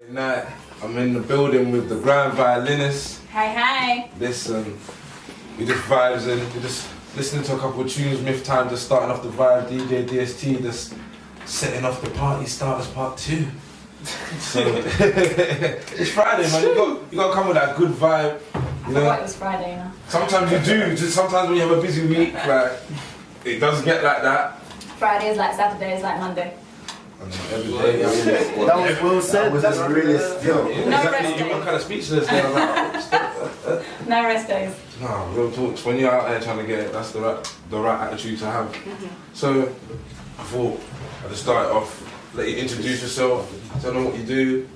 Tonight, I'm in the building with the TheGrimeViolinist. Hey, hey. Listen, we just vibes in, we're just listening to a couple of tunes, Myth Time, just starting off the vibe, DJ DST, just setting off the party starters part 2. So, it's Friday, man, you got to come with that good vibe. You know? I thought it was Friday, you know. Sometimes you do, just sometimes when you have a busy week, like, it does get like that. Friday is like Saturday, is like Monday. Every day, that was well said. That's really still. No exactly, rest you days. got kind of speechless there. Like, No rest days. no, real talks. When you're out there trying to get it, that's the right attitude to have. So, I thought I'd just start off, let you introduce yourself, tell them what you do,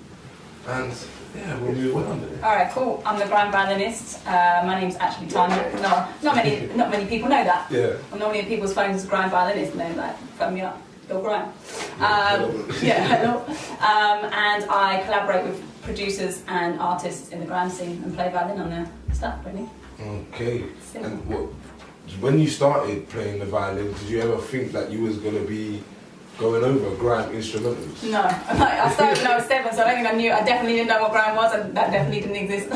and yeah, we'll move on. Alright, cool. I'm the TheGrimeViolinist. My name's actually Tanya. No, not many people know that. Yeah. I'm normally in people's phones as TheGrimeViolinist and they're like, phone me up. Bill Grime. Yeah, hello. And I collaborate with producers and artists in the grime scene and play violin on their stuff, really. Okay. And when you started playing the violin, did you ever think that you was going to be going over grime instrumentals? No, I started when I was 7, so I don't think I definitely didn't know what grime was, and that definitely didn't exist.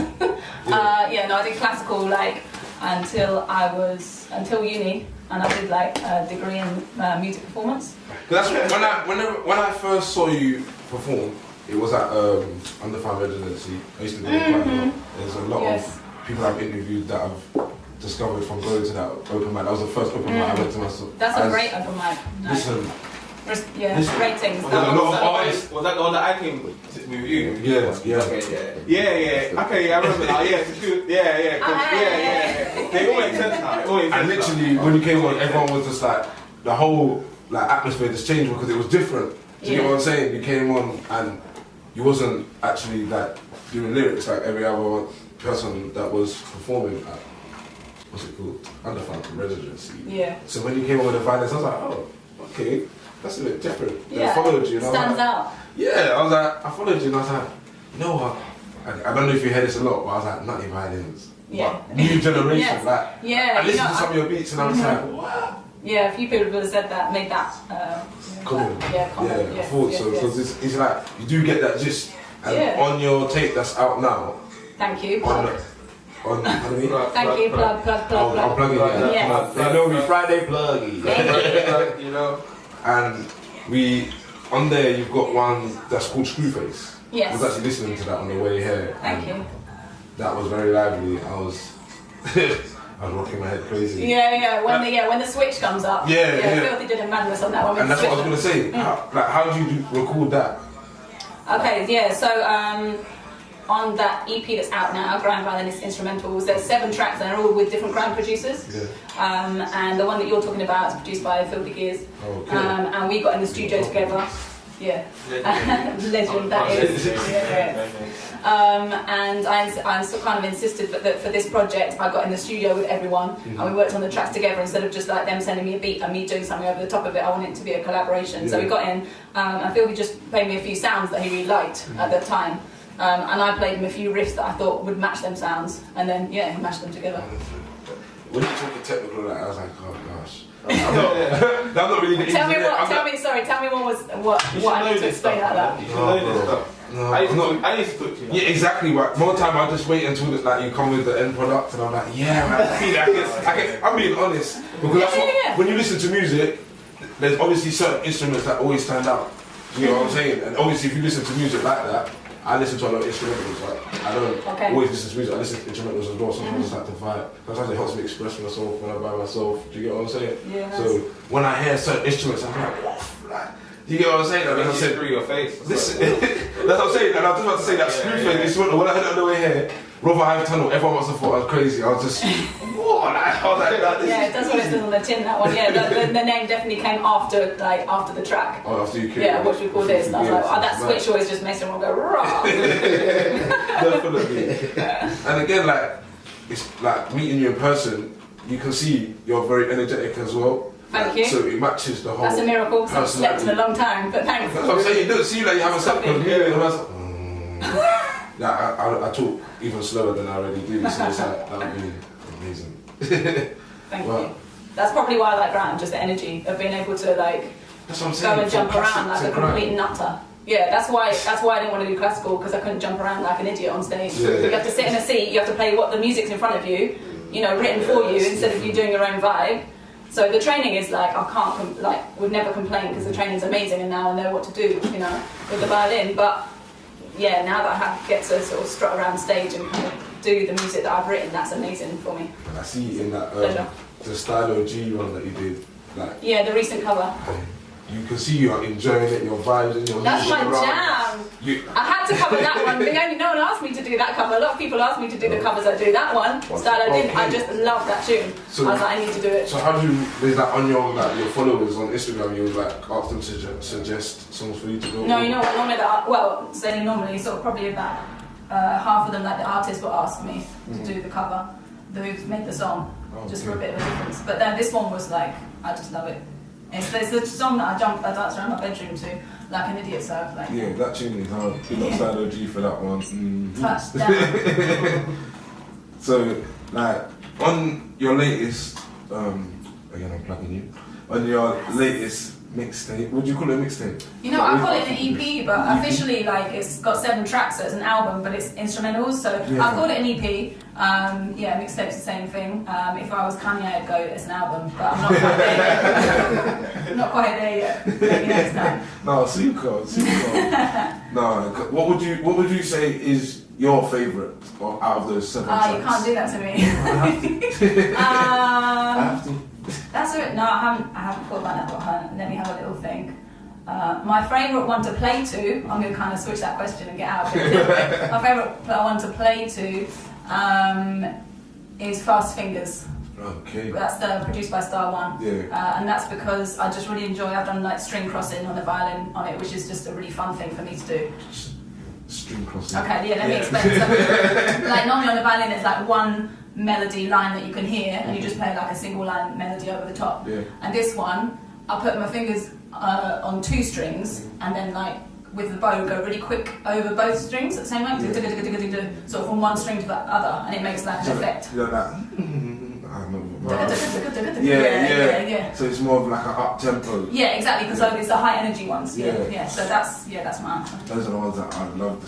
Yeah, no, I did classical like until uni, and I did like a degree in music performance. That's when I first saw you perform. It was at Undefined Residency. I used to go quite a lot. There's a lot of people I've interviewed that I've discovered from going to that open mic. That was the first open mic I went to myself. That's a great open mic. Listen. Yeah, ratings. Was that Was that the one that I came with you? Yeah. Okay, yeah. Okay, I remember now. Yeah, yeah. They all make sense now. And literally, when you came on, everyone was just like, the whole like atmosphere just changed because it was different. Do you get what I'm saying? You came on and you wasn't actually like doing lyrics like every other person that was performing at, what's it called? Undefined Residency. Yeah. So when you came on with the violence, I was like, oh, okay. That's a bit different. Yeah, I followed you. And stands out. Yeah, I followed you and I was like, you know what? I don't know if you hear this a lot, but I was like, nutty violins. Yeah. But new generation, Yes. like. Yeah, I listened to some of your beats and I was like, what? Yeah, a few people would have said that, made that. Common. Yeah, common. Yeah, I thought so. Because it's like, you do get that gist. And on your tape that's out now. Thank you. How do we? Thank you, plug. I'll plug it in. Yes. They know me Friday pluggy. You know. And on there you've got one that's called Screwface. Yes. I was actually listening to that on the way here. Thank you. That was very lively. I was rocking my head crazy. Yeah. When the switch comes up. Yeah. Filthy did a madness on that one. And that's what I was gonna say. How did you record that? Okay, yeah. So on that EP that's out now, TheGrimeViolinist Instrumentals, there's 7 tracks and they're all with different grime producers. Yeah. And the one that you're talking about is produced by Farda Gee. Okay. And we got in the studio together. Yeah. Legend that is. Yeah. And I still kind of insisted that for this project I got in the studio with everyone and we worked on the tracks together instead of just like them sending me a beat and me doing something over the top of it. I wanted it to be a collaboration. So we got in and Phil just played me a few sounds that he really liked at the time. And I played him a few riffs that I thought would match them sounds, and then he mashed them together. When you talking technical like I was like, oh gosh. I'm not really the Tell me what I need to explain like that. You should know this stuff. No, I used to talk to you. Yeah, exactly. Right. More time I just wait until you come with the end product, and I'm like, yeah, man. I'm being honest because that's what, when you listen to music, there's obviously certain instruments that always stand out. You know what I'm saying? And obviously, if you listen to music like that, I listen to a lot of instrumentals. Like, I don't always listen to music. I listen to instrumentals as well. Sometimes I just like to vibe. Sometimes it helps me express myself when I'm by myself. Do you get what I'm saying? Yeah. So when I hear certain instruments, I'm like, do you get what I'm saying? Like, I said, through your face. Listen, that's what I'm saying. And I was just about to say that Screwface instrumental. When I heard it on the way here, Rother Hive Tunnel, everyone must have thought I was crazy. I was just, whoa, I was like, yeah, that's what it says on the tin, that one. Yeah, the name definitely came after the track. Oh, after you killed what should we call this? And I was like, that switch always just makes everyone go, rah. Definitely. And again, like, it's like meeting you in person, you can see you're very energetic as well. Thank you. So it matches the whole. That's a miracle, because I've slept in a long time, but thanks. That's what I'm saying, you don't seem like you haven't slept because I was like, I talk even slower than I already do, so it's like, that would be amazing. Thank you. That's probably why I like grime, just the energy of being able to like that's what I'm saying, go and jump around like a complete nutter. Yeah, that's why I didn't want to do classical, because I couldn't jump around like an idiot on stage. Yeah. You have to sit in a seat, you have to play what the music's in front of you, you know, written for you, instead of you doing your own vibe. So the training is like, I can't, would never complain, because the training's amazing and now I know what to do, you know, with the violin. But yeah, now that I get to sort of strut around stage and kind of do the music that I've written, that's amazing for me. And I see in that, Pleasure. the Farda Gee one that you did, like, Yeah, the recent cover. you can see you are enjoying it, your vibes and your That's music my around. jam. I had to cover that one. No one asked me to do that cover. A lot of people asked me to do the covers I do. That one, style I did. I just love that tune. So- I was like, I need to do it. So how do you, there's like on your followers on Instagram, you would like ask them to suggest songs for you to do? No, you know what? Normally, saying normally, sort of probably about half of them, like the artist will ask me to do the cover, who's made the song, just for a bit of a difference. But then this one was like, I just love it. It's the song that I danced around my bedroom to, like an idiot. So like, Yeah, that tune is hard. Big up Farda Gee for that one. touchdown. So, like, on your latest, again I'm plugging you, on your latest mixtape, would you call it a mixtape? You know, I call it an EP, but officially, like, it's got 7 tracks, so it's an album, but it's instrumentals, so Yeah. I called it an EP. Yeah, mixtape's the same thing. If I was Kanye, I'd go, it's an album, but I'm not quite there yet. Not quite there yet. Maybe next time. No, super cool. No, what would you say is your favourite out of those 7 tracks? You can't do that to me. I have to. That's it. No, I haven't thought about that. Let me have a little think. My favourite one to play to, I'm going to kind of switch that question and get out of it. My favourite one to play to is Fast Fingers. Okay. That's produced by Star One. Yeah. And that's because I just really enjoy, I've done like string crossing on the violin on it, which is just a really fun thing for me to do. String crossing. Okay, yeah, let me explain something. Like normally on the violin it's like one melody line that you can hear and you just play like a single line melody over the top. Yeah. And this one, I put my fingers on 2 strings and then like with the bow go really quick over both strings at the same time, sort of from one string to the other, and it makes like an effect. You know that? I don't know. Yeah. So it's more of like an up tempo. Yeah, exactly, because it's the high energy ones. Yeah. Yeah. So that's my answer. Those are the ones that I love.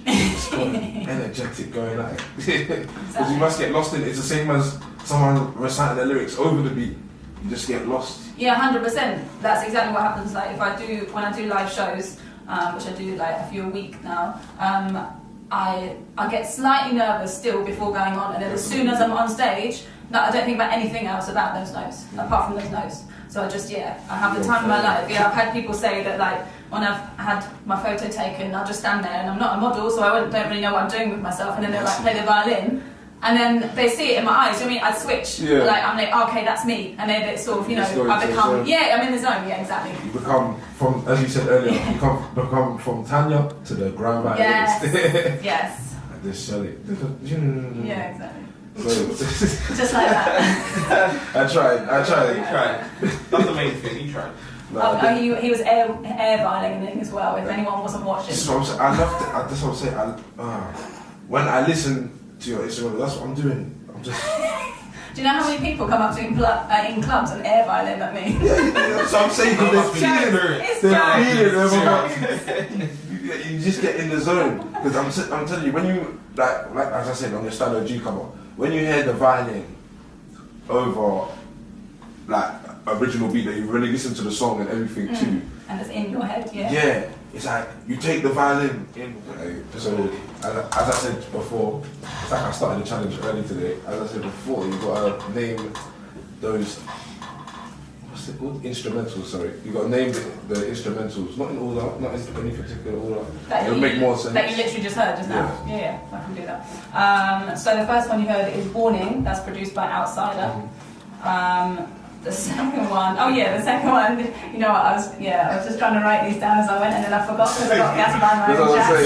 It's got energetic going at it. Because you must get lost in it. It's the same as someone reciting their lyrics over the beat. You just get lost. Yeah, 100%. That's exactly what happens. Like when I do live shows, which I do like a few a week now, I get slightly nervous still before going on, and then as soon as I'm on stage, I don't think about anything else about those notes, apart from those notes. So I just, I have the time of my life. Yeah, I've had people say that like when I've had my photo taken, I'll just stand there, and I'm not a model, so I don't really know what I'm doing with myself, and then they'll like play the violin, and then they see it in my eyes. I mean, I'd switch. Yeah. Like I'm like, okay, that's me, and then it's sort of, You just go I into the become, zone. I'm in the zone. Yeah, exactly. You become from, as you said earlier, you become from Tanya to the GrimeViolinist. Yes. Yes. And just shell it. Yeah, exactly. So, Just like that. I tried. You tried. That's the main thing. You tried. He was air violining as well. If anyone wasn't watching. That's what I'm saying. I love it. That's what I'm saying. When I listen to your Instagram, that's what I'm doing. I'm just. Do you know how many people come up to in clubs and air violin at me? That's what I'm saying. Because they're feeling it. You just get in the zone. Because I'm telling you, when you like as I said on your Farda Gee cover, when you hear the violin over like original beat that you really listen to the song and everything too. And it's in your head, yeah. Yeah, it's like you take the violin in. So as I said before, it's like I started the challenge early today. As I said before, you gotta name those. What's it called? Instrumentals. Sorry, you gotta name the instrumentals, not in order, not in any particular order. It'll make more sense. That you literally just heard just now. Yeah, I can do that. So the first one you heard is Warning. That's produced by Outsider. The second one, the second one, you know what, I was just trying to write these down as I went, and then I forgot because I got gas by my own chat.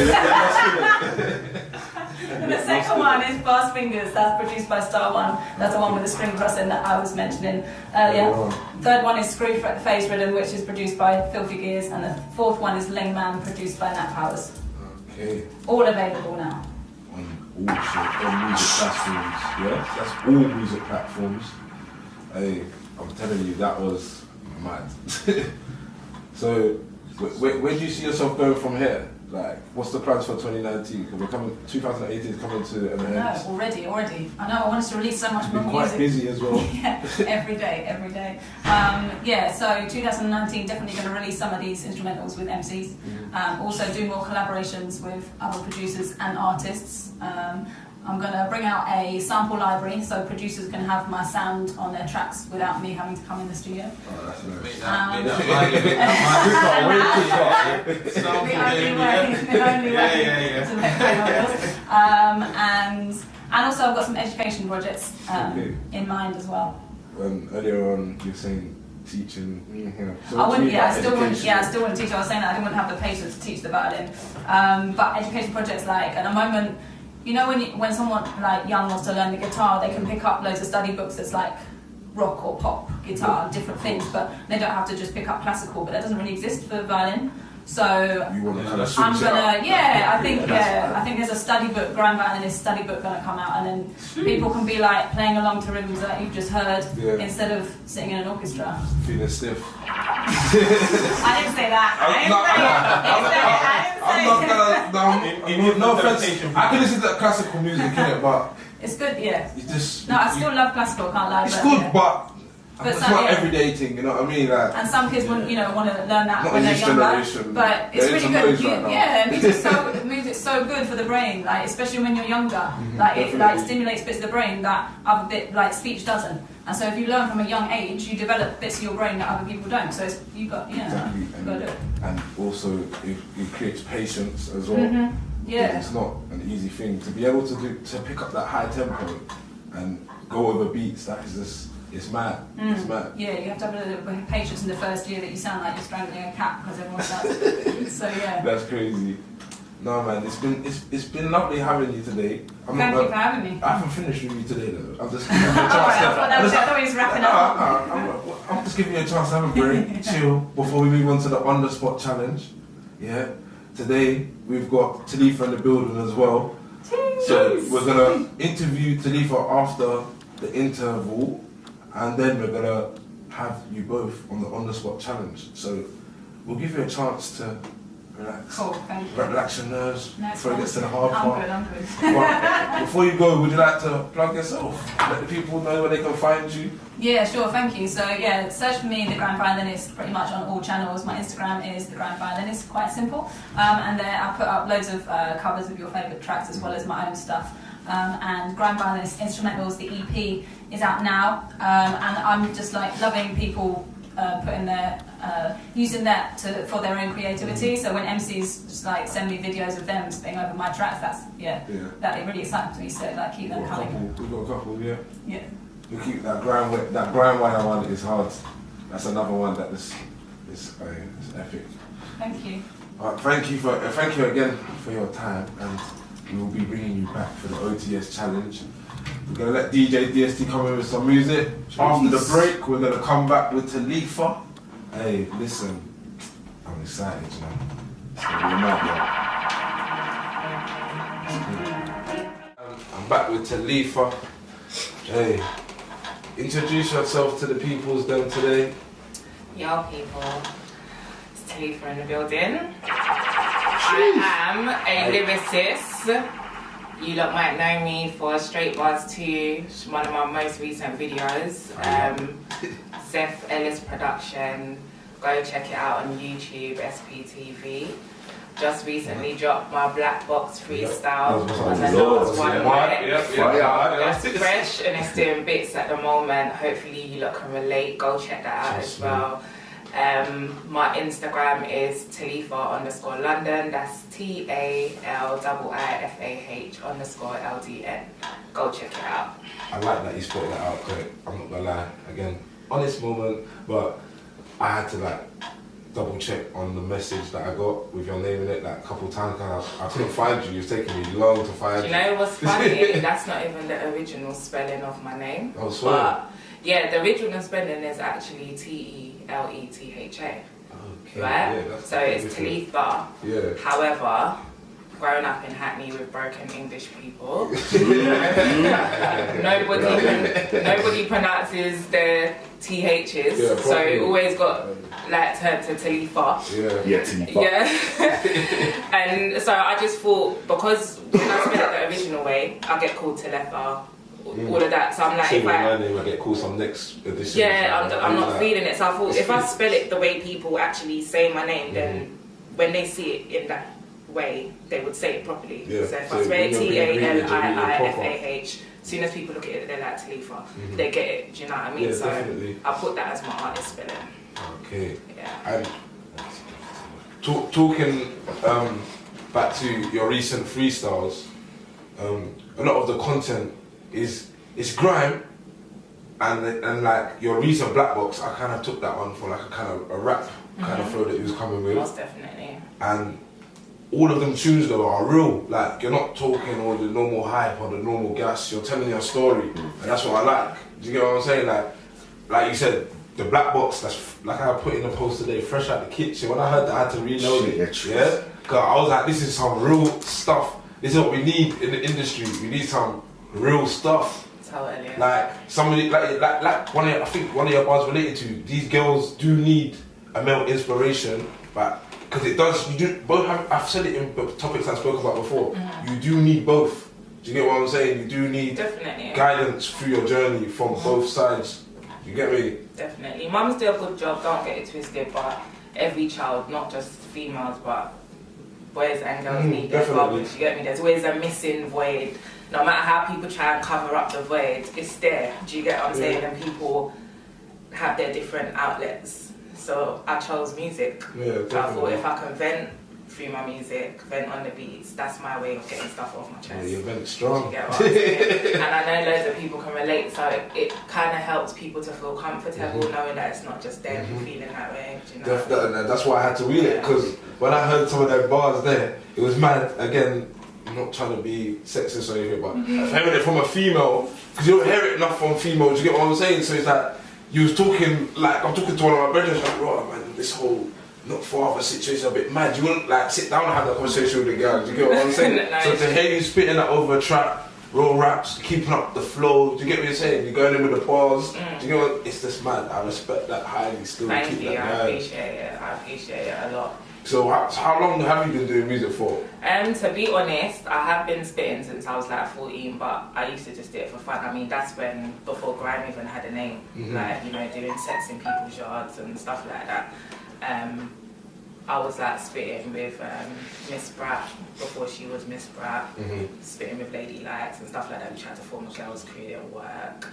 The second one is Fast Fingers, that's produced by Star One. That's the one with the string crossing that I was mentioning earlier. Third one is Screw Face Rhythm, which is produced by Filthy Gears, and the fourth one is Ling Man, produced by Nat Powers. Okay. All available now. On all music platforms, yeah? That's all music platforms. Hey, I'm telling you, that was mad. So, Where do you see yourself going from here? Like, what's the plans for 2019? Because we're coming, 2018 is coming to an end. I know, already. I know, I want us to release so much more music. Quite busy as well. Yeah, every day. So 2019, definitely going to release some of these instrumentals with MCs. Also do more collaborations with other producers and artists. I'm going to bring out a sample library so producers can have my sound on their tracks without me having to come in the studio. Oh, that's nice. The only way to make videos. And also I've got some education projects in mind as well. Earlier on you were saying teaching. So I still wouldn't teach. I was saying that I didn't have the patience to teach the violin. But education projects, like at the moment, you know, when someone like young wants to learn the guitar, they can pick up loads of study books that's like rock or pop guitar, different things, but they don't have to just pick up classical. But that doesn't really exist for violin. So you want to kind of I'm gonna, I think there's a study book, GrimeViolinist study book, gonna come out, and then people can be like playing along to rhythms that you've just heard instead of sitting in an orchestra. Feeling stiff. I didn't say that. No offense. I can listen to that classical music in it, but it's good, yeah. You just. No, I still love classical. Can't lie. It's good, but it's not everyday thing. You know what I mean? Like, and some kids want to learn that not when they're younger. But it's really good. Music's so good for the brain. Like especially when you're younger. Like it stimulates bits of the brain that other bit like speech doesn't. And so if you learn from a young age, you develop bits of your brain that other people don't. So you got to do it. And also it creates patience as well. Yeah. It's not an easy thing to be able to pick up that high tempo and go over beats. That is just. It's mad. It's mad. Yeah, you have to have a little bit of patience in the first year that you sound like you're strangling a cat because everyone does. So yeah. That's crazy. No man, it's been lovely having you today. Thank you for having me. I haven't finished with you today though. I'm just giving you a chance. I thought he was wrapping up. I'm just giving you a chance to have a break, chill, before we move on to the on the spot challenge. Yeah. Today we've got Taliifah in the building as well. So we're gonna interview Taliifah after the interval. And then we're gonna have you both on the spot challenge. So we'll give you a chance to relax. Cool, thank you. Relax your nerves before it gets to the hard I'm part. good. But before you go, would you like to plug yourself? Let the people know where they can find you. Yeah, sure, thank you. So yeah, search for me, The Grime Violinist, pretty much on all channels. My Instagram is The Grime Violinist, quite simple. And there I put up loads of covers of your favourite tracks as well as my own stuff. And Grime Violinist Instrumentals, the EP, is out now. And I'm just like loving people putting their using that for their own creativity. So when MCs just like send me videos of them spitting over my tracks, that it really excites me. So like keep them coming. We've got a couple, yeah. Yeah. We keep that grime wire one is hard. That's another one that is epic. Thank you. Thank you again for your time, and we will be bringing you back for the OTS challenge. We're going to let DJ DST come in with some music. After the break, we're going to come back with Taliifah. Hey, listen, I'm excited, you know. It's going to be a night, I'm back with Taliifah. Hey, introduce yourself to the peoples then today. Yo people, it's Taliifah in the building. I am a lyricist. You lot might know me for Straight Bars 2, one of my most recent videos. Zeph Ellis production. Go check it out on YouTube, FGTV. Just recently dropped my Black Box freestyle on the last one. That's fresh and it's doing bits at the moment. Hopefully you lot can relate. Go check that out as well. My Instagram is Taliifah_London. That's TALIIFAH_LDN. Go check it out. I like that you spelled that out correct. I'm not gonna lie. Again, honest moment, but I had to like double check on the message that I got with your name in it like a couple of times. I couldn't find you. It's taken me long to find you. You know what's funny? That's not even the original spelling of my name. Oh, sorry. But yeah, the original spelling is actually TELETHA. Okay. Right? Yeah, so it's Taliifah. Yeah. However, grown up in Hackney with broken English people. Nobody pronounces their THs, so it always got like turned to Taliifah. Taliifah. Yeah. And so I just thought, because when I spell it the original way, I get called Taliifah, all of that. So I'm like, if I get called some next edition. Yeah, I'm not feeling it. So I thought, if I spell it the way people actually say my name, then when they see it in that way, they would say it properly. So if I spell it Taliifah, as soon as people look at it, they're like Taliifah. They get it. Do you know what I mean? So definitely. I put that as my artist spelling. Okay. Yeah. And talking back to your recent freestyles, a lot of the content is grime, and like your recent Black Box, I kind of took that one for like a kind of a rap kind of flow that he was coming with. Most definitely. And all of them tunes though are real. Like, you're not talking all the normal hype or the normal gas. You're telling your story, and that's what I like. Do you get what I'm saying? Like you said, the Black Box. That's like I put in the post today, fresh out the kitchen. When I heard that, I had to reload it. Yeah, because I was like, this is some real stuff. This is what we need in the industry. We need some real stuff. Totally. Like somebody, like one of your, I think one of your bars related to, these girls do need a male inspiration, but because it does, you do both have, I've said it in topics I spoke about before, you do need both. Do you get what I'm saying? You do need guidance through your journey from both sides. You get me? Definitely. Mums do a good job, don't get it twisted, but every child, not just females, but boys and girls need their problems. You get me? There's always a missing void. No matter how people try and cover up the void, it's there. Do you get what I'm saying? And people have their different outlets. So I chose music. I thought if I can vent through my music, vent on the beats, that's my way of getting stuff off my chest. You vent strong. You get what I'm saying? And I know loads of people can relate, so it kind of helps people to feel comfortable knowing that it's not just them feeling that way. Do you know? That's why I had to read it, because when I heard some of their bars there, it was mad. Again, I'm not trying to be sexist or anything, but hearing it from a female, because you don't hear it enough from females, you get what I'm saying? So it's like, you was talking, like, I'm talking to one of my brothers, like, right, man, this whole not father situation is a bit mad. You wouldn't, like, sit down and have that conversation with the girl, do you get what I'm saying? So to hear you spitting that over a track, real raps, keeping up the flow, do you get what you're saying? You're going in with the bars, do you get what, it's just mad. I respect that highly still. Thank you, I appreciate it. I appreciate it a lot. So how long have you been doing music for? To be honest, I have been spitting since I was like 14, but I used to just do it for fun. I mean, that's when, before grime even had a name, like, you know, doing sets in people's yards and stuff like that. I was like spitting with Miss Brat before she was Miss Brat, spitting with Lady Lights and stuff like that. We tried to form a girls' crew at work.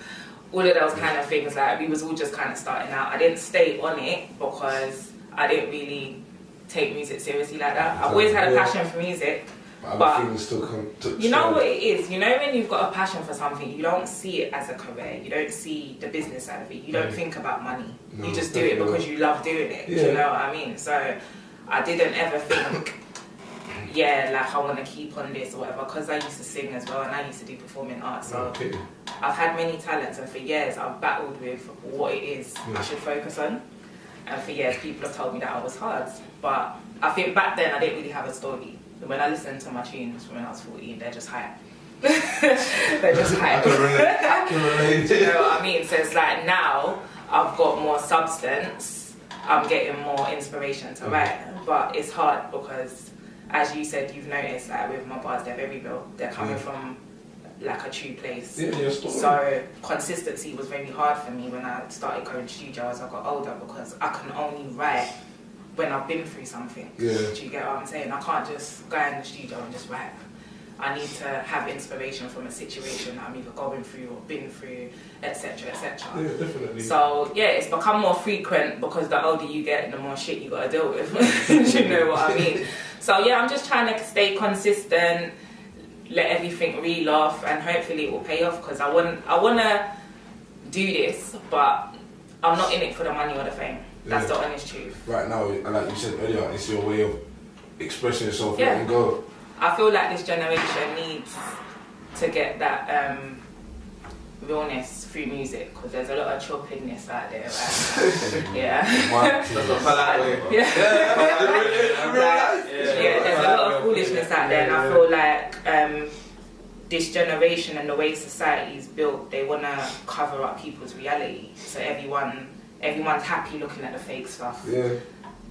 All of those kind of things, like, we was all just kind of starting out. I didn't stay on it because I didn't really take music seriously like that. I've always had a passion for music, but you know what it is, you know, when you've got a passion for something, you don't see it as a career, you don't see the business side of it, you don't think about money, you just do it because you love doing it, do you know what I mean? So I didn't ever think, like, I want to keep on this or whatever, because I used to sing as well and I used to do performing arts, so I've had many talents, and for years I've battled with what it is I should focus on. And for years, people have told me that I was hard. But I think back then, I didn't really have a story. When I listened to my tunes when I was 14, they're just hype. They're just hype. I can relate. Do you know what I mean? So it's like now, I've got more substance. I'm getting more inspiration to write. But it's hard because, as you said, you've noticed, like, with my bars, they're very real. They're coming from like a true place. So consistency was very hard for me when I started going to studio as I got older, because I can only write when I've been through something. Do you get what I'm saying? I can't just go in the studio and just rap. I need to have inspiration from a situation that I'm either going through or been through, etc, etc. Yeah, definitely. So yeah, it's become more frequent because the older you get, the more shit you gotta deal with. Do you know what I mean? So yeah, I'm just trying to stay consistent, let everything reel off, and hopefully it will pay off, because I want to do this, but I'm not in it for the money or the fame. That's the honest truth. Right now, like you said earlier, it's your way of expressing yourself, letting go. I feel like this generation needs to get that realness through music, because there's a lot of choppiness out there. There's a lot of foolishness foolishness out there, and I feel like this generation and the way society is built, they want to cover up people's reality. So everyone's happy looking at the fake stuff. Yeah. Exactly.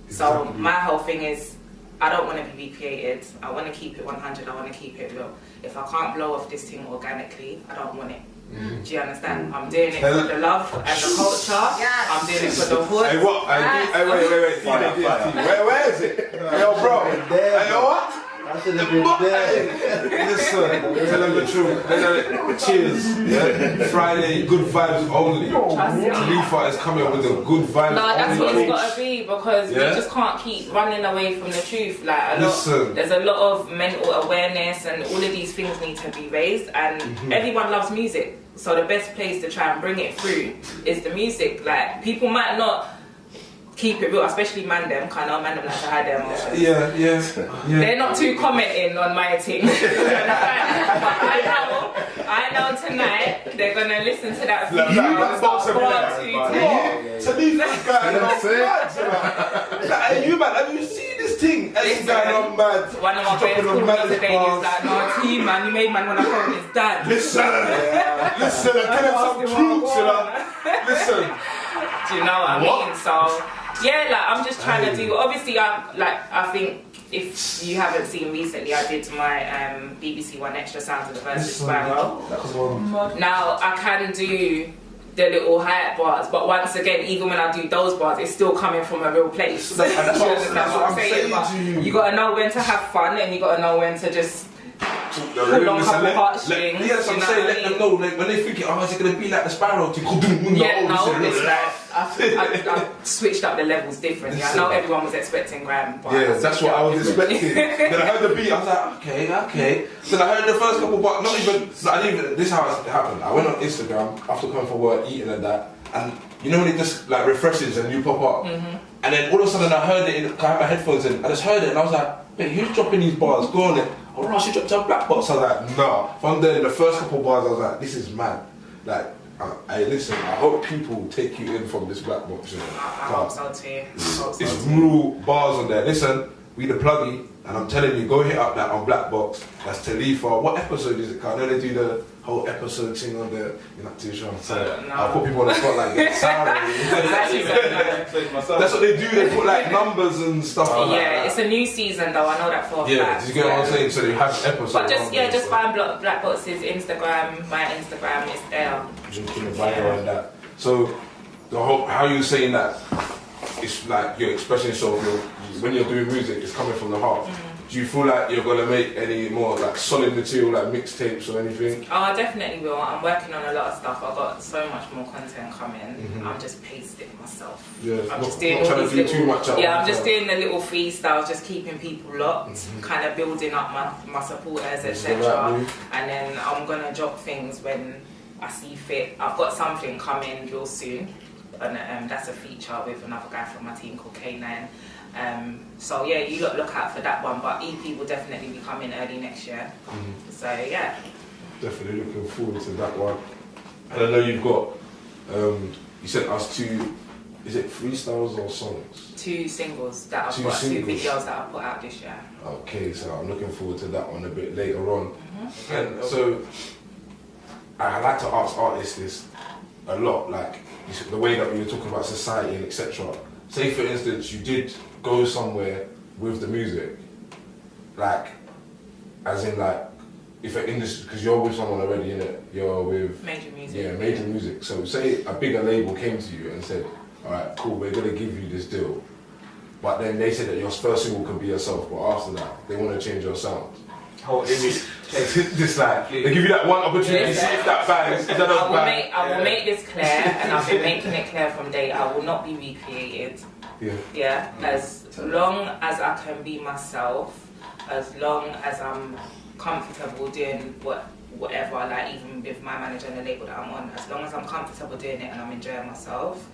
So my whole thing is, I don't want to be recreated. I want to keep it 100. I want to keep it real. If I can't blow off this thing organically, I don't want it. Do you understand? I'm doing it for the love and the culture. Yes. I'm doing it for the hood. Hey, what? Wait. Where is it? Yo, bro. Hey, yo, what? I should have been there. Listen, tell them the truth. Cheers. Yeah? Friday, good vibes only. Taliifah is coming up with the good vibes No, that's what only. it's got to be, because we just can't keep running away from the truth. Like there's a lot of mental awareness, and all of these things need to be raised. And everyone loves music, so the best place to try and bring it through is the music. Like, people might not keep it real, especially man them, kind of man them like to hide their emotions. Yeah. They're not too commenting on my thing. I know tonight they're gonna listen to that video and start Taliifah's guy on mad. Hey, you man, have you seen this thing? This guy on mad. One of my friends called me today, he was like, no, T man, you made man when I phone his dad. Listen, I tell him some truths, you know. Listen. Do you know what I mean? So yeah, like, I'm just trying to do. Obviously, I think if you haven't seen recently, I did my BBC One Extra Sounds of the Versus Spiral. Now I can do the little hype bars, but once again, even when I do those bars, it's still coming from a real place. That's what I'm saying to you. You gotta know when to have fun, and you gotta know when to just pull on a couple heartstrings. Yes, I'm saying, let them know, like, when they think, oh, is it gonna be like the Spiral? Yeah, no, it's like I switched up the levels differently. I know everyone was expecting Graham, but yeah, that's what I was expecting. Then I heard the beat, I was like, okay. Then I heard the first couple, but not even. This is how it happened. I went on Instagram after coming from work, eating and that, and you know when it just like refreshes and you pop up, and then all of a sudden I heard it. I had my headphones in. I just heard it, and I was like, wait, who's dropping these bars? Go on it. Oh, no, she dropped her black box. I was like, nah. From there, in the first couple bars, I was like, this is mad. Like, hey, listen, I hope people take you in from this black box. You know? I hope so too. It's real bars on there. Listen, we the pluggy, and I'm telling you, go hit up that on Black Box. That's Taliifah. What episode is it? Cause I know they do the whole episode thing on there. You're not too sure. So I'll put people on the spot like that. That's what they do. They put like numbers and stuff. Yeah, like that. it's a new season though. I know that for a fact. Yeah, do you get what I'm saying? So they have episodes. But just find Black Box's Instagram. My Instagram is there. Drinking the bio and that. So the whole, how you saying that? It's like you're expressing yourself. When you're doing music, it's coming from the heart. Do you feel like you're gonna make any more like solid material, like mixtapes or anything? Oh, I definitely will. I'm working on a lot of stuff. I've got so much more content coming. I'm just pasting myself. Yeah, I'm not, just doing not all trying to these do too much. I'm just doing the little freestyles, just keeping people locked, kind of building up my supporters, etc. And then I'm gonna drop things when I see fit. I've got something coming real soon, and that's a feature with another guy from my team called K9. So yeah, you look out for that one, but EP will definitely be coming early next year. So yeah. Definitely looking forward to that one. And I know you've got, you sent us 2, is it freestyles or songs? 2 singles that I've got, 2 videos that I put out this year. Okay, so I'm looking forward to that one a bit later on. And so, I like to ask artists this a lot, like the way that we were talking about society and etc. Say for instance, you did go somewhere with the music, like, as in like, if an industry, because you're with someone already, innit? You're with Major Music. Yeah, Major Music. So say a bigger label came to you and said, all right, cool, we're gonna give you this deal, but then they said that your first single can be yourself, but after that, they want to change your sound. Whole image. This like, they give you that one opportunity, see if that bangs. I will make this clear, and I've been making it clear from day. I will not be recreated. Yeah. As long as I can be myself, as long as I'm comfortable doing whatever, like even with my manager and the label that I'm on, as long as I'm comfortable doing it and I'm enjoying myself,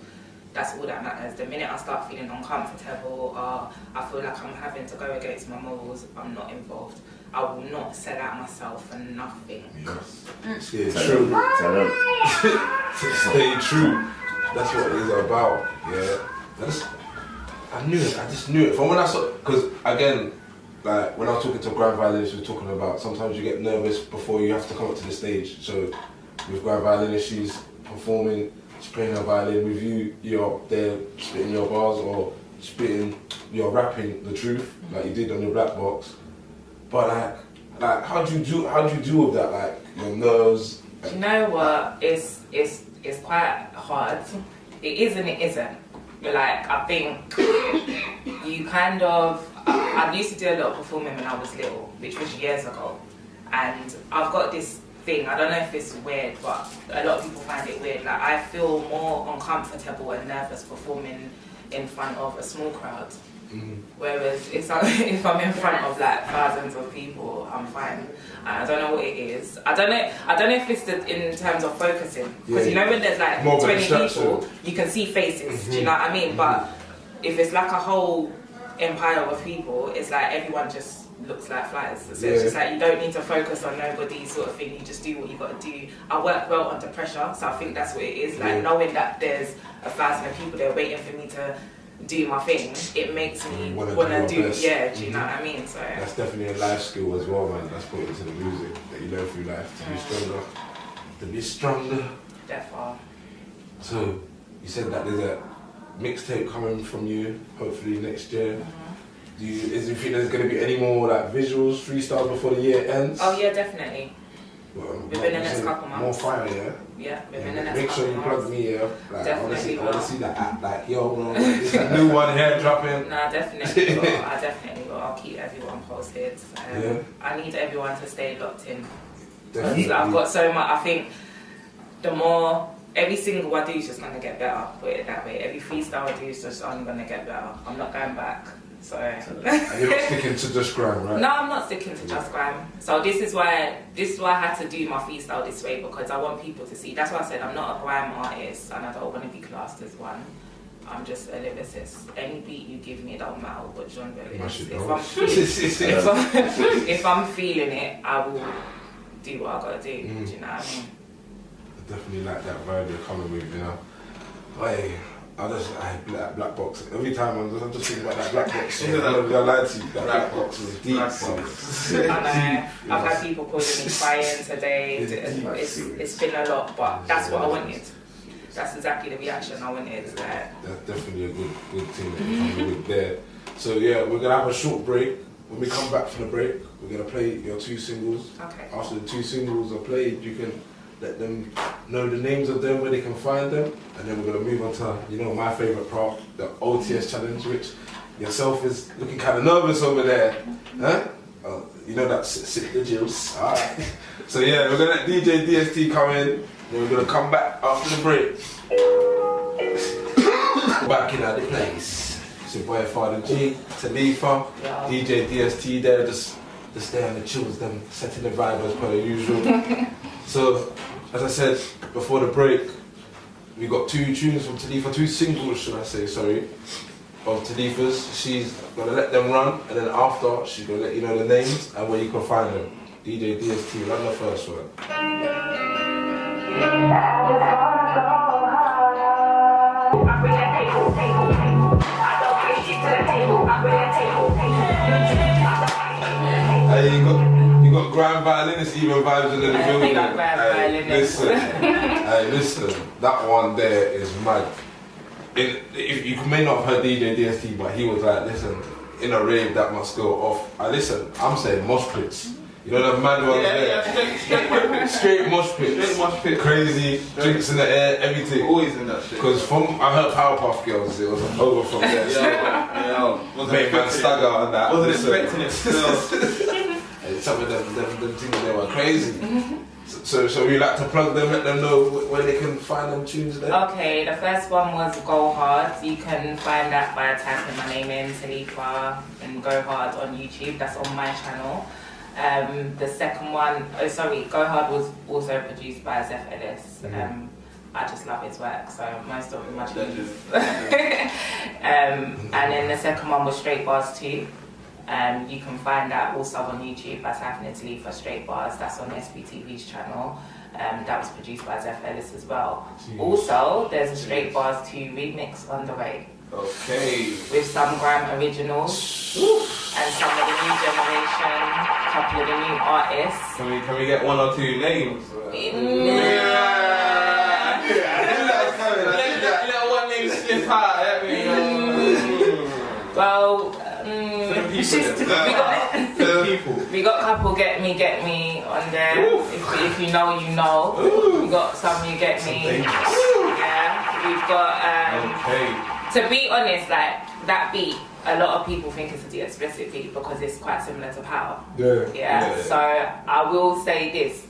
that's all that matters. The minute I start feeling uncomfortable or I feel like I'm having to go against my morals, I'm not involved. I will not sell out myself for nothing. Yes. Stay true. Stay true. That's what it is about. Yeah. I knew it. I just knew it. From when I saw, because again, like when I was talking to a grand violinist, we were talking about sometimes you get nervous before you have to come up to the stage. So with grand violinist, she's performing, she's playing her violin with you, you're there spitting your bars or you're rapping the truth like you did on your black box. But like how do you deal with that? Like your nerves. Do you know what? It's quite hard. It is and it isn't. But like I think you kind of. I used to do a lot of performing when I was little, which was years ago, and I've got this thing. I don't know if it's weird, but a lot of people find it weird. Like I feel more uncomfortable and nervous performing in front of a small crowd. Whereas if I'm in front of like thousands of people, I'm fine. I don't know what it is. I don't know if it's in terms of focusing, because you know when there's like 20 people, you can see faces. Do you know what I mean? But if it's like a whole empire of people, it's like everyone just looks like flies. So it's just like you don't need to focus on nobody sort of thing. You just do what you got to do. I work well under pressure, so I think that's what it is. Like knowing that there's 1,000 people there waiting for me to do my thing, it makes me want to do. Yeah, do you know what I mean? So that's definitely a life skill as well, man. That's put into the music that you learn through life to be stronger. To be stronger. Definitely. So you said that there's a mixtape coming from you, hopefully next year. Do you think there's going to be any more like visuals, freestyles before the year ends? Oh yeah, definitely. Within the next couple months. More fire, yeah? Yeah, within the next make couple sure you months. plug me, yeah? Like, Definitely I want to see that app, like, yo, bro, there's a new one here dropping. Nah, definitely will. I definitely will. I'll keep everyone posted. I need everyone to stay locked in. Definitely. I've got so much. I think the more, every single I do is just going to get better, put it that way. Every freestyle I do is just only going to get better. I'm not going back. So. And you're not sticking to just grime, right? No, I'm not sticking to just grime. So this is why I had to do my freestyle this way, because I want people to see. That's why I said I'm not a grime artist and I don't want to be classed as one. I'm just a lyricist. Any beat you give me, it don't matter what genre it is. If I'm feeling it, I will do what I gotta do. Do you know what I mean? I definitely like that vibe you're coming with, you know. Hey, that black box. Every time I'm just thinking about that black box. I lied to you. That black box was deep. I know. I've had people calling me crying today. It's been a lot, but that's what I wanted. That's exactly the reaction I wanted. That's definitely a good thing that you're coming with there. So yeah, we're gonna have a short break. When we come back from the break, we're gonna play your 2 singles. Okay. After the 2 singles are played, you can let them know the names of them, where they can find them, and then we're going to move on to, my favourite part, the OTS challenge, which yourself is looking kind of nervous over there. Huh? You know that sip the juice. Alright. So yeah, we're going to let DJ DST come in, then we're going to come back after the break. Back in at the place. It's your boy Farda Gee, Taliifah, DJ DST there, just there on the chills, them setting the vibe as per usual. So, as I said before the break, we got 2 tunes from Taliifah, 2 singles, should I say, sorry, of Taliifah's. She's gonna let them run, and then after, she's gonna let you know the names and where you can find them. DJ DST, run the first one. Hey, you got grand violinist even vibes in the building. Listen, that one there is mad. If you may not have heard DJ DST, but he was like, listen, in a rave that must go off. I'm saying mosh pits. You know the mad ones there? Straight mosh pits. Crazy, drinks in the air, everything. Always in that shit. Because I heard Powerpuff Girls, it was over from there. Mate, man, stagger and that. Wasn't expecting it still. Some of them things, they were crazy. So we like to plug them, let them know where they can find them tunes there? Okay, the first one was Go Hard. You can find that by typing my name in, Taliifah, and Go Hard on YouTube. That's on my channel. The second one, Go Hard was also produced by Zeph Ellis. I just love his work, so most of my tunes. And then the second one was Straight Bars 2. You can find that also on YouTube by typing in Taliifah Straight Bars. That's on FGTV's channel. That was produced by Zeph Ellis as well. Jeez. Also, there's a Straight Bars 2 remix on the way. Okay. with some grime originals and some of the new generation, a couple of the new artists. Can we get one or two names? Let one name slip out. Well, we got a couple get me on there. If you know, you know. We got some you get me. Yeah. We've got to be honest, like that beat, a lot of people think it's a explicit beat because it's quite similar to Power. Yeah. So I will say this: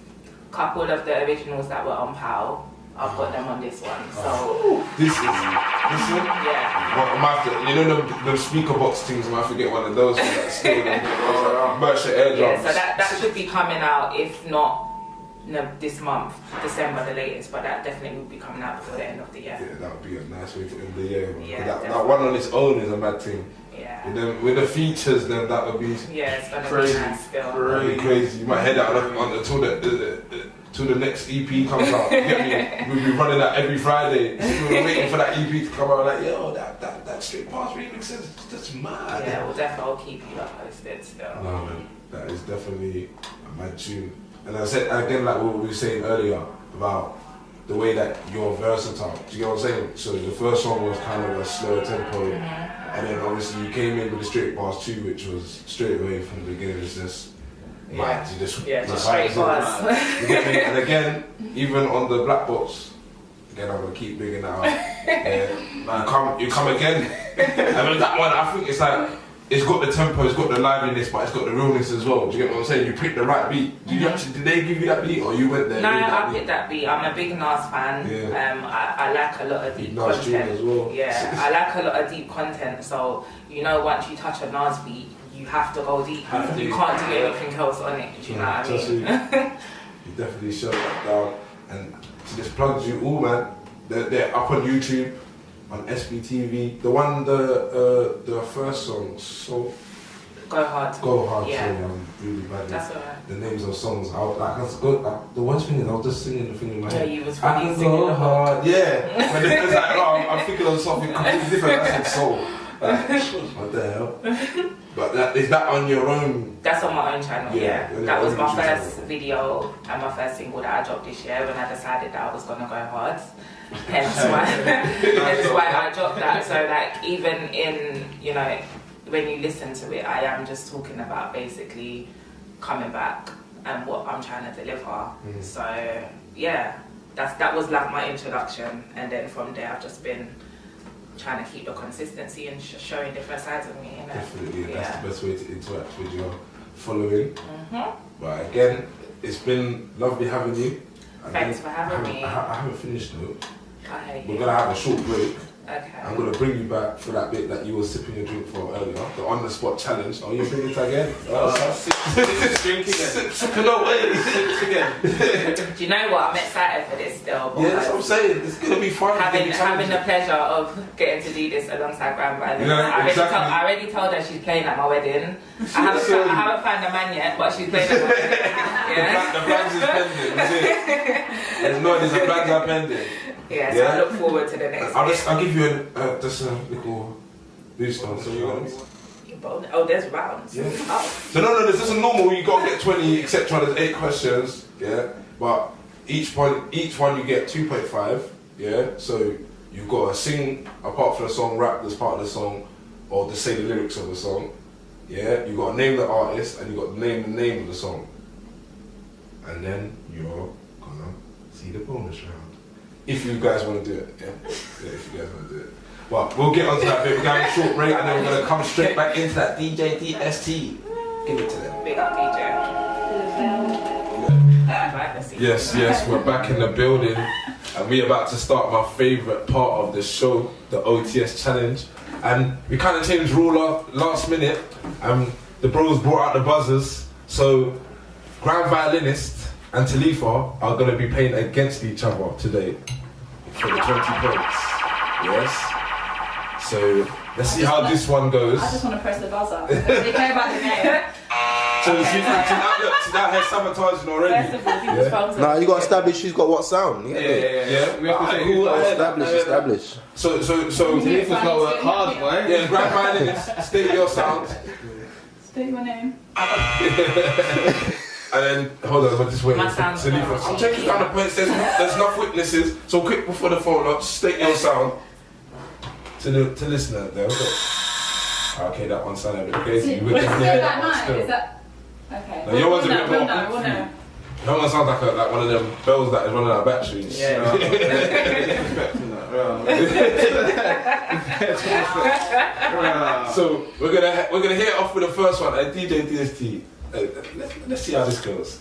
couple of the originals that were on Power, I've got them on this one. So this one? Yeah. Well, I'm after, you know the speaker box things, I might forget one of those. Merchant air drums. Yeah, so that should be coming out, if not this month, December the latest, but that definitely will be coming out before the end of the year. Yeah, that would be a nice way to end the year. Yeah, that one on its own is a mad thing. Yeah. With the features, then that would be it's gonna crazy. be nice still. That'd be crazy. You might head out until the next EP comes out. You get me? We'll be running that every Friday. We're waiting for that EP to come out. Like, yo, that Straight Pass remix is just mad. Yeah, we'll definitely keep you posted still. No, man, that is definitely a mad tune. And I said again, like what we were saying earlier about the way that you're versatile. Do you get what I'm saying? So the first one was kind of a slower tempo, and then obviously you came in with the Straight Pass 2, which was straight away from the beginning. It's just just straight bars. You get me? And again, even on the black box, again I'm gonna keep bigging that out. Yeah. You come again. I mean that one, I think it's like it's got the tempo, it's got the liveliness, but it's got the realness as well. Do you get what I'm saying? You picked the right beat. Did they give you that beat, or you went there? No, I picked that beat. I'm a big Nas fan. Yeah. I like a lot of deep content. As well. Yeah, I like a lot of deep content. So once you touch a Nas beat, you have to go deep. You can't do anything else on it. Do you know what I mean? You definitely shut that down. And to just plug you all, man. They're up on YouTube, on FGTV. The one, the first song, so Go Hard. Go Hard. Yeah. Sorry, I'm really bad. That's alright. The names of songs. The worst thing is I was just singing the thing in my head. Yeah, you was I really can singing go the hard. Yeah. When it's like, I'm thinking of something completely different. I said soul. Like, what the hell? But is that on your own? That's on my own channel, yeah. That was my first channel. video and my first single that I dropped this year when I decided that I was gonna go hard. Hence why I dropped that. So like even in, when you listen to it, I am just talking about basically coming back and what I'm trying to deliver. So yeah, that was like my introduction, and then from there I've just been trying to keep the consistency and showing different sides of me. Definitely, that's the best way to interact with your following. But again, it's been lovely having you. Thanks for having me. I haven't finished though. Okay. We're gonna have a short break. Okay. I'm gonna bring you back for that bit that you were sipping your drink for earlier, the on the spot challenge. Oh, you bring it again? Drink again. Sipping away. Do you know what? I'm excited for this still. Yeah, that's what I'm saying. It's gonna be fun. Having the pleasure of getting to do this alongside GrimeViolinist. Yeah, exactly. I already told her she's playing at my wedding. I haven't found a man yet, but she's playing at my wedding. Yeah. The plans is pending. That's it. There's a plans are pending. Yeah, so I look forward to the next. I'll give you just a little boost on. So you Oh, there's rounds. Yeah. Oh. So no, there's just a normal. You gotta get 20, etc. There's 8 questions. Yeah, but each one you get 2.5. Yeah, so you've got to sing a part for the song, rap this part of the song, or just say the lyrics of the song. Yeah, you got to name the artist and you got to name the name of the song, and then you're gonna see the bonus round. If you guys want to do it, yeah, if you guys want to do it. Well, we'll get onto that bit. We're going to have a short break and then we're going to come straight back into that DJ DST. Give it to them. Big up DJ. Yes, we're back in the building and we're about to start my favourite part of the show, the OTS challenge. And we kind of changed rule last minute and the bros brought out the buzzers. So, GrimeViolinist and Taliifah are going to be playing against each other today for the 20 points. Yes. So let's see how this one goes. I just want to press the buzzer. They care about the game. So she's out here sabotaging already. First of all, people's phones are. Nah, you got to establish she's got what sound. You get me? Yeah. We have to say who Establish. So Taliifah's got to work hard, boy. yeah, Grand Violinist, state your sound. State your name. And then, hold on, I'm just waiting My for sound's Taliifah. not- I'm checking down the points, there's enough witnesses. So quick before the phone up, state your sound to listener there. Okay, that one sounded a bit crazy. Is that mine? Is that... Okay. No, your one's a bit We'll more. know. That one sounds like one of them bells that is running out of batteries. So we're gonna hit it off with the first one, DJ DST. Let's see how this goes.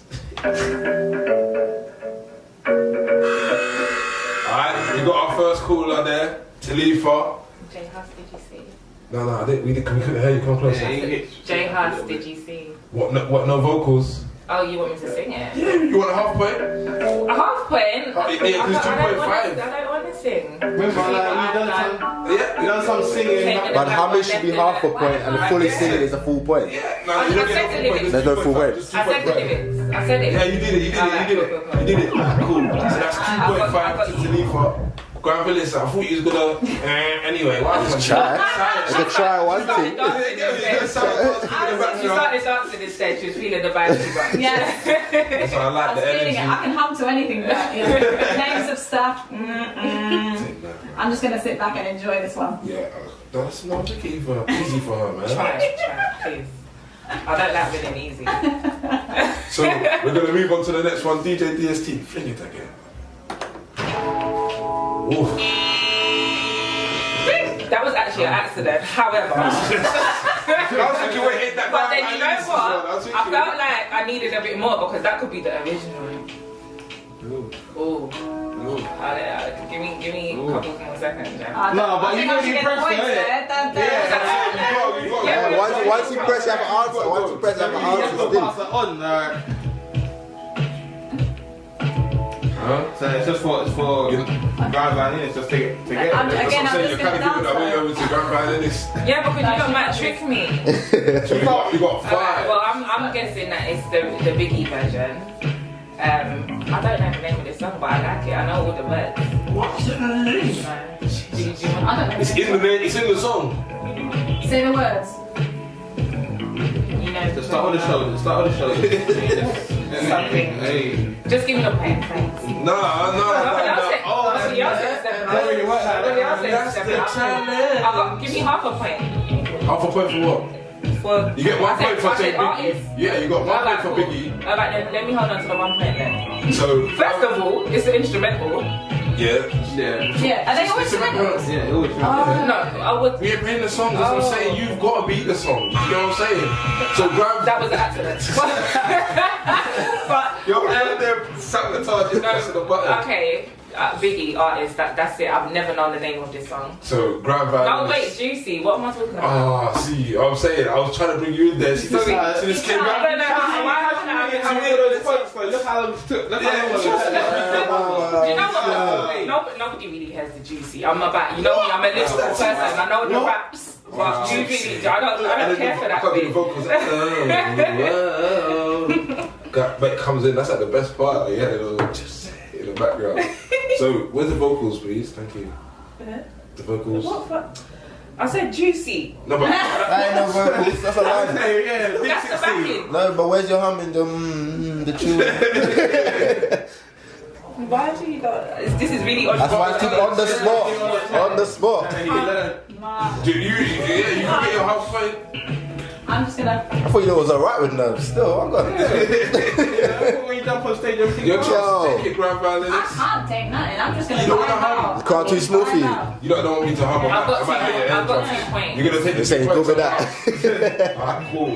Alright, we got our first caller there, Taliifah. Jay Huss, did you see? No, we couldn't hear you. Come closer. Jay Huss, did you see? What? No vocals? Oh, you want me to sing it? Yeah, you want a half point? A half point? Yeah, because 2.5. I don't want to sing. Remember, we done some singing. But how much should be half a point and the fully singing is a full point? No, I you don't said get the a full point. lyrics. There's no full point. I said the lyrics. I said it. Yeah, you did it. You did it. Cool. So that's 2.5 to Taliifah. Grand Violinist, I thought you was gonna. Anyway, why was Try. It's a try one thing. She started dancing instead. She was feeling the vibe. Yeah. That's why I like I'm the feeling energy. it. I can hum to anything, but names of stuff. I'm just gonna sit back and enjoy this one. Yeah, that's not tricky for easy for her, man. Try, please. I don't like winning easy. So we're gonna move on to the next one. DJ DST, fling it again. Oof. That was actually an accident. However, I was thinking, wait, hit that. but then you know what? I felt like I needed a bit more because that could be the original. Ooh. Give me a couple more seconds. Yeah. No, but you already pressed it. Once you press, you have an answer. Once you press, you have an answer. Pass it on. So it's just for Grand Violinist, just to get it. Again, I'm just You're gonna kind of giving that way dance. over to Grand Violinist. Yeah, because you don't might trick me. So you got Alright, 5. well, I'm guessing that it's the Biggie version. I don't know the name of this song, but I like it. I know all the words. What's the name? Do you want I don't know. It's in the name. It's in the song. Say the words. you know? Just start with the shoulders. Start with the shoulders. Something. Hey. Just give me the pen, thanks. No. Give me half a point. Half a point for what? You get 1 point for saying Biggie. artist. Yeah, you got 1 point for Biggie. Alright, then let me hold on to the 1 point then. So First of all, it's the instrumental. yeah. Yeah, are they always instrumentals? Yeah, it always No, I would. We ain't playing the song, that's what I'm saying. You've got to beat the song. You know what I'm saying? So grab. That was an accident. But You're there sabotaging pressing the button. okay, Biggie artist. That's it. I've never known the name of this song. So Grand No, Violinist. wait, Juicy. What am I talking about? Ah, see, I'm saying, I was trying to bring you in there. See this came I back. don't know why haven't I been Look how long it took. Look how long it You know what? Nobody really hears the Juicy. I'm about, you know me, I'm a lyrical person. I know the raps. But you really, I don't care for that I can't do the bit. vocals. But it comes in, that's like the best part. Yeah, it'll just in the background. So, where's the vocals, please? Thank you. The vocals. What fuck? I said Juicy. No, but That ain't no vocals, that's a line. That's the backing. No, but where's your humming, the tune? Why do you got? This is really on. That's why I took on the spot. On the spot. do you can get your house point. I'm just gonna. I thought you was alright with nerves. Still, I'm gonna. When you jump on stage, everything. Your Yo. chance to take it, Grand I Violinist. can't take nothing. I'm just gonna. You don't wanna vibe hum? out. It's not too small for you. You don't want me to hum. I've got I might hit your I've got end 2 points. You're gonna take They the say 2 go points. with that. Alright, cool.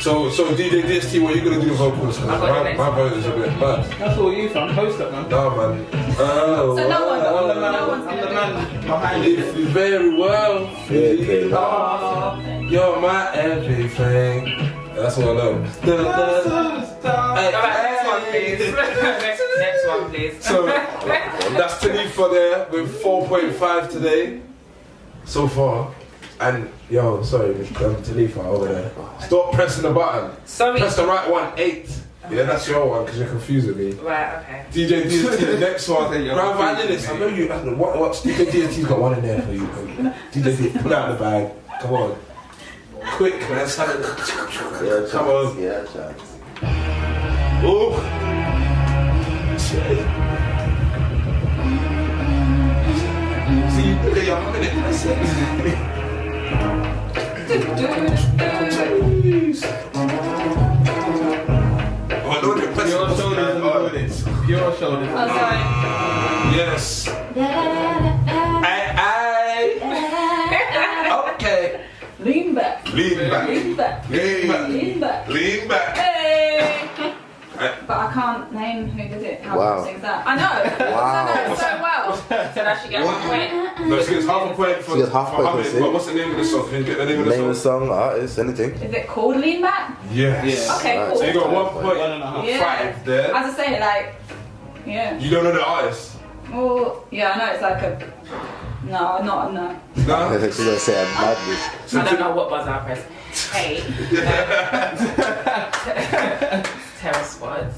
So DJ DST, what are you gonna do the vocals? I've got the next My one. vote is a bit bad. That's all you, fam. Post up, man. Nah, man. So no one's I'm the gonna man behind If it. you very well, okay. you're my everything. That's all I know. Alright, next one, please. Next one, please. So that's Taliifah there with 4.5 today so far, And yo, sorry, Taliifah over there. Stop pressing the button. Sorry. Press the right one, 8. Yeah, that's your one because you're confusing me. Right, okay. DJ DST, the next one. GrimeViolinist, I know you. What? DJ DST's got one in there for you. DJ DST, pull out the bag. Come on. Quick, let's have it. Yeah, Come on. Yeah, chance. Oh. Shit. See, you look at your minute. That's it. Oh, don't you press Pure the shoulders button. and this. Pure shoulders. Oh, sorry. Yes. Okay. Lean back. Lean back. Lean back. Lean back. Lean back. Lean back. Hey! But I can't name who did it. How Wow. sings that? I know. Wow. I know it so well. So that should get 1 point. No, she gets half a point for. She gets half a point for Hamid. sing. What's the name of the song? Can you get the name of the Name of the song? song, artist, anything. Is it called Lean Back? Yes. Yeah. Okay, Right. cool. So you got 1 point. 1.5. Yeah. 5 there. As I say, like, yeah. You don't know the artist? Well, yeah, I know it's like a. No, not no. No. She's gonna say I'm madly. So I don't know what buzzer I pressed. Hey. Terror squads.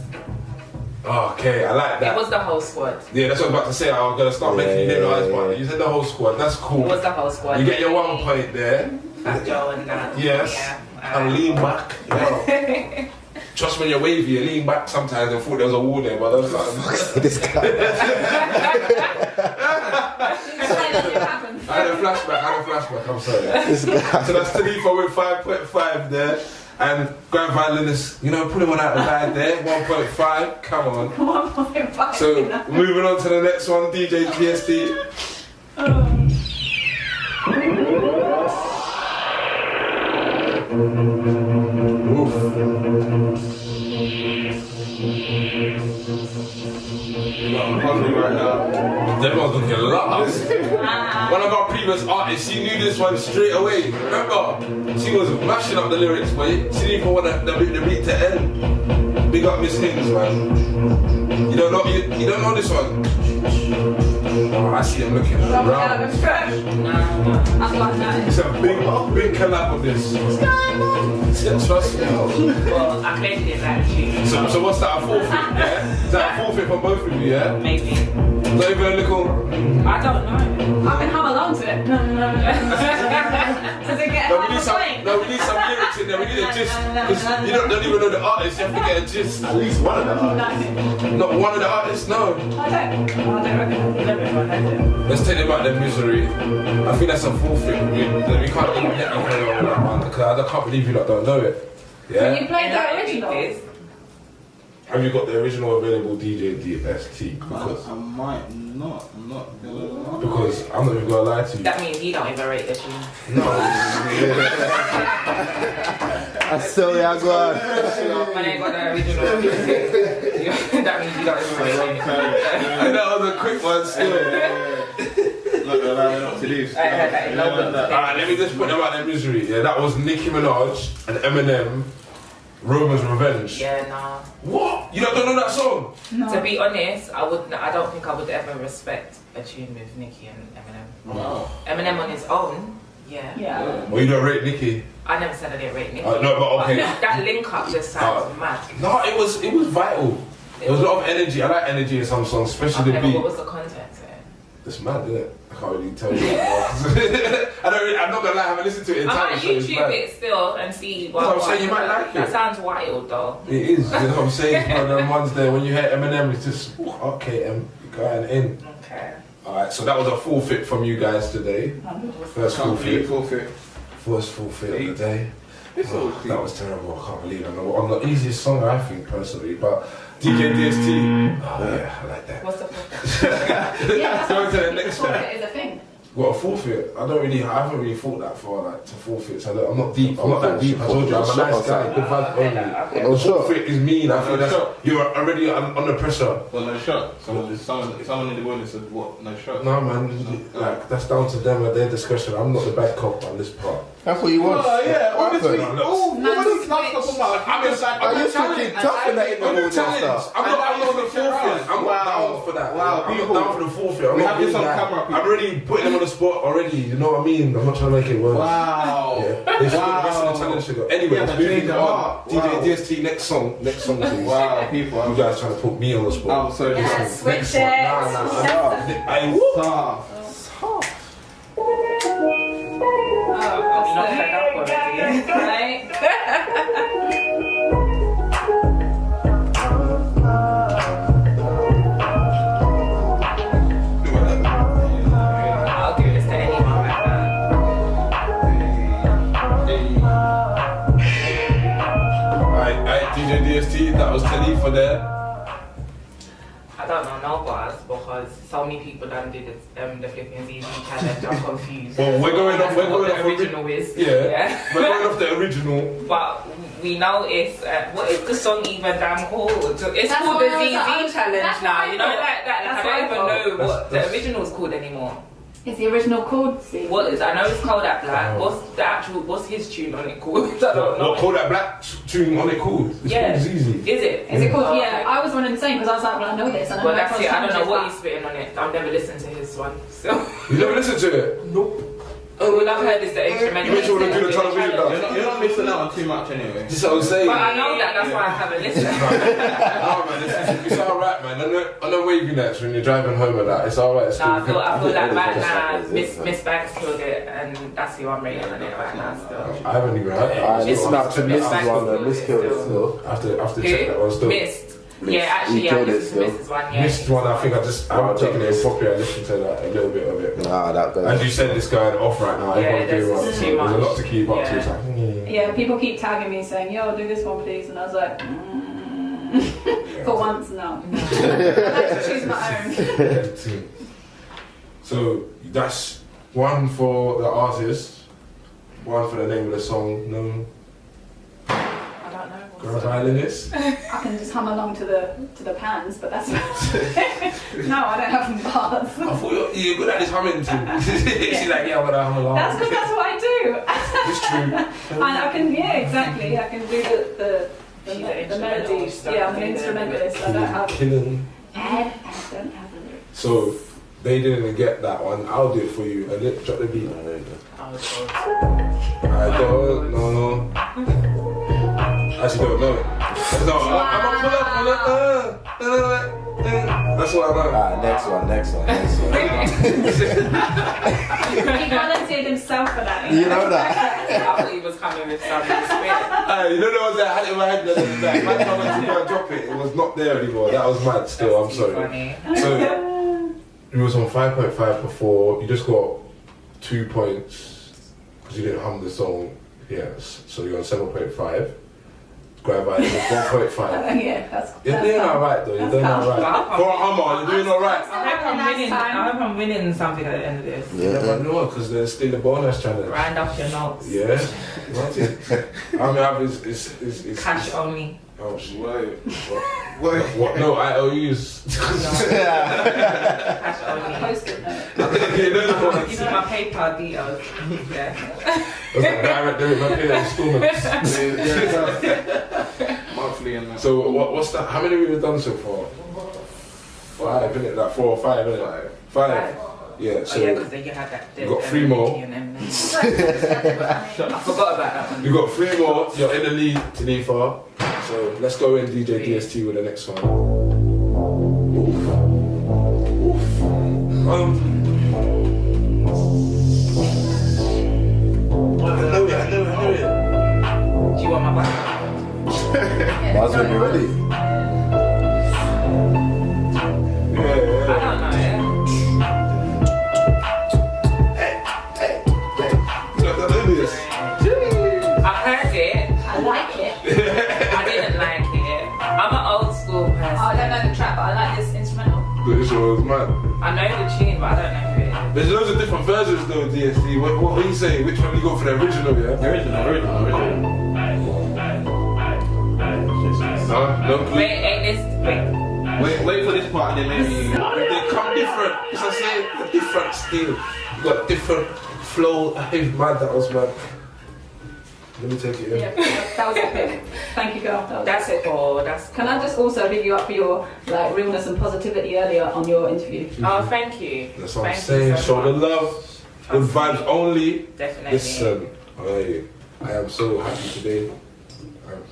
Okay, I like It that. was the whole squad. Yeah, that's what I was about to say. I was gonna start making you name the artist, but you said the whole squad. That's It cool. was the whole squad. You get your 1 point there. Fat Joe and that. Yes. Yeah. And lean back. Yo. Trust when you're wavy, you lean back sometimes and thought there was a wall there, but I was like, This guy. I had a flashback, I'm sorry. This guy. So that's Taliifah with 5.5 there. And GrimeViolinist, you know, pulling one out of the bag there, 1.5, come on. 1.5. So moving on to the next one, DJ DST. Oof. I'm hungry right now. Everyone's looking lost. One of our previous artists, she knew this one straight away. Remember? She was mashing up the lyrics, but she didn't even want the beat to end. Big up Miss Hings, man. You don't know this one? Oh, I see them looking around. It's a big collab of this. Trust me. Well, I played it actually. So what's that, a forfeit, yeah? Is that a forfeit for both of you, yeah? Maybe. Not even a little... I don't know. I can hum along to it. Does it get No, half we need a some. point? No, we need some lyrics in there. We need a gist. Because you don't even know the artist. You have to get a gist. At least one of them. Not one of the artists. No. I don't reckon. Let's take them out of their misery. I think that's a forfeit. We can't even get them on that one because I can't believe you lot don't know it. Can Yeah. you play the original? Have you got the original available DJ DST? Because I might not. I'm not gonna lie. because I'm not even gonna lie to you. That means you don't even rate the tune. No. I still yeah, go on. Man ain't got the original. That means you don't even rate it. And that was a quick one still. Not gonna lie, not to this. I heard that in London. Alright, let me just put them out of their misery. Yeah, that was Nicki Minaj and Eminem, Roman's Revenge. Yeah, nah. What? You don't know that song? No. To be honest, I don't think I would ever respect a tune with Nicki and Eminem. Wow. Eminem on his own, yeah. Yeah. Well, you don't rate Nicki? I never said I didn't rate Nicki. No, but okay. That link up just sounds mad. No, it was vital. There was a lot of energy. I like energy in some songs, especially Okay, the but beat. what was the context there? It's mad, isn't it? I can't really tell you. I'm not gonna lie, I haven't listened to it in I time. might so it's YouTube mad. it still and see what. That's what I'm saying, you might like That it. sounds wild though. It is, you know what I'm saying? It's one of them ones there, when you hear Eminem, it's just, okay, you're going in. Okay. Alright, so that was a forfeit from you guys today. First Can't believe forfeit. forfeit. First forfeit of the day. It's all That was terrible, I can't believe it. I'm the easiest song I think personally, but DJ DST, oh yeah, I like that. What's the point? Yeah, So on to the next one. Forfeit is a thing. What, a forfeit? I haven't really thought that far, like, to forfeit. So I'm not deep, I'm not that deep. I told you, I'm a nice guy, good vibes only. No shot. Forfeit is mean, I feel that's, you're already under pressure. Well, no shot. Someone in the bonus said what? No shot. No man, like, that's down to them and their discretion. I'm not the bad cop on this part. That's what you want. Oh, yeah, honestly. Look, What is not talking about? I used to keep tough in that interval stuff. I'm not on the fourth yet. I'm not down for that. Wow, I'm people. not down for the fourth yet. We have this on camera, people. I'm already putting them on the spot already. You know what I mean? I'm not trying to make it worse. Wow. Yeah. They should Wow. the rest of the challenge should go. Anyway, Yeah, let's but move change it the on. heart. DJ Wow. DST, next song, please. Wow, people. You guys trying to put me on the spot. I'm so Yeah, sorry. switch it. I Soft. I'm not fed up already. Right? I'll give this to anyone like that. Alright, DJ DST, that was Taliifah there. I don't know no bars because so many people done did the flipping easy challenge. I'm confused. Well, we're going off the original is. Yeah. We're going off the original. But we know it's what is the song even damn called? It's That's called what the I was ZZ like, challenge that's now. what I You know thought. like that. That's I don't what I even know thought. what the original's called anymore. Is the original called Z? What is? I know it's called that black. What's his tune on it called? I don't know. What call that black tune on it called? It's Yeah. called Zizi. Is it? Is it called? Oh, Yeah, okay. I was wondering the same because I was like, well, I know this. And I know Well, that's everyone's it. I don't know what challenges, he's spitting on it. I've never listened to his one. So. You never listened to it? Nope. All I've heard is the instrumental. You mentioned when they do the television challenge. dance. You're not missing out on too much anyway. This is what I'm saying. But I know that. That's why I haven't listened. No, man, it's alright, man. I know wavy nets when you're driving home and that. It's alright. It's Nah, I cool. feel like right Just now, like this, Miss Banks killed it, and that's who I'm rating on it right now. Still. I haven't even heard Alright, it. listen out to Miss Mrs. one though. Miss killed it still. I have to check that one still. Missed. Yeah, actually, He yeah, killed it this is still. Mrs. one. Yeah. Missed one, I think I haven't taken it properly. I listened to that, a little bit of it. Nah, that goes. As you said, this going off right now. Yeah, Everyone's doing one. this is So too there's a much. lot to keep up to. Yeah. It's like, Yeah, people keep tagging me saying, yo, do this one please. And I was like, for once, no. I like to choose my own. So that's one for the artist, one for the name of the song. No, I don't know. GrimeViolinist. I can just hum along to the pans, but that's about it. No, I don't have bars. I thought you're good at this humming thing. She's like, yeah, but I hum along. That's because that's what I do. It's true. And I can, yeah, exactly. I can do the She's an melodies. instrumentalist. Yeah, I'm an instrumentalist. I don't have. Killing. I don't have the lyrics. So they didn't get that one. I'll do it for you. And let drop the beat. I don't know. Actually, don't know. No, I'm gonna pull up on it. That's what I know. Alright, next one. He volunteered himself for that. You know that? I thought he was coming with something to spit. You know what I had it in my head the other day. By the time I went to drop it, it was not there anymore. That was mad still, I'm sorry. Funny. So, you was on 5.5 before, you just got 2 points because you didn't hum the song. Yes, so you're on 7.5. GrimeViolinist 1.5. Yeah, that's. You're doing alright though, you're doing alright. calm. For a hummer, you're doing alright. I hope I'm winning something at the end of this. You never know, because there's still a bonus challenge. Round off your notes. Yeah, what is I mean, I is Cash only. Oh shit. Wait. What? No, IOUs. Cash only. Post-it note. You know the ones. Give me my PayPal details. Yeah. That's like direct debit, my pay installments. Monthly and that. So what's that? How many we've done so far? 5, isn't it? Like 4 or 5, isn't it? 5. Yeah. So Oh yeah, because then you had that. you got 3 more. I forgot about that one. You got 3 more. You're in the lead, Taliifah. So let's go in DJ DST with the next one. Oof. I know it. Do you want my back? Buzz when you're ready. Yeah. I don't know. I know this. I heard it. I like it. I didn't like it. I'm an old school person. I don't know the track, but I like this instrumental. This was mad. I know the tune, but I don't know who it is. There's loads of different versions though, DST. What are you saying? Which one you go for the original, yeah? Original. No, Wait for this part and then maybe. they come different. As I say, different style. You got different flow. I think mad, that was mad. Let me take it in. Yeah, that was epic. Thank you, girl. That's it. Oh, that's. Can I just also big you up for your like realness and positivity earlier on your interview? Oh, thank you. That's what Thank I'm saying. you so Show the much. love. Good vibes only. Definitely. Listen, I am so happy today.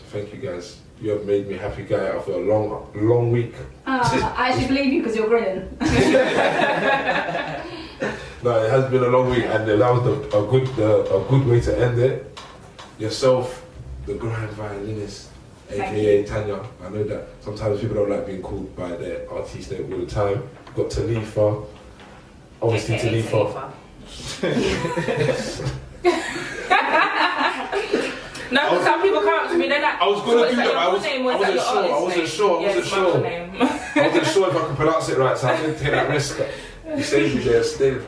Thank you guys. You have made me happy, guy, after a long week. I actually believe you because you're grinning. No, it has been a long week, and that was a good way to end it. Yourself, the Grime Violinist, aka Tanya. I know that sometimes people don't like being called by their artist name all the time. Got Taliifah, obviously Taliifah. No, because some people come up to me, they're like, I was gonna do that, but I wasn't sure if I could pronounce it right, so I didn't take that risk. You saved me there still.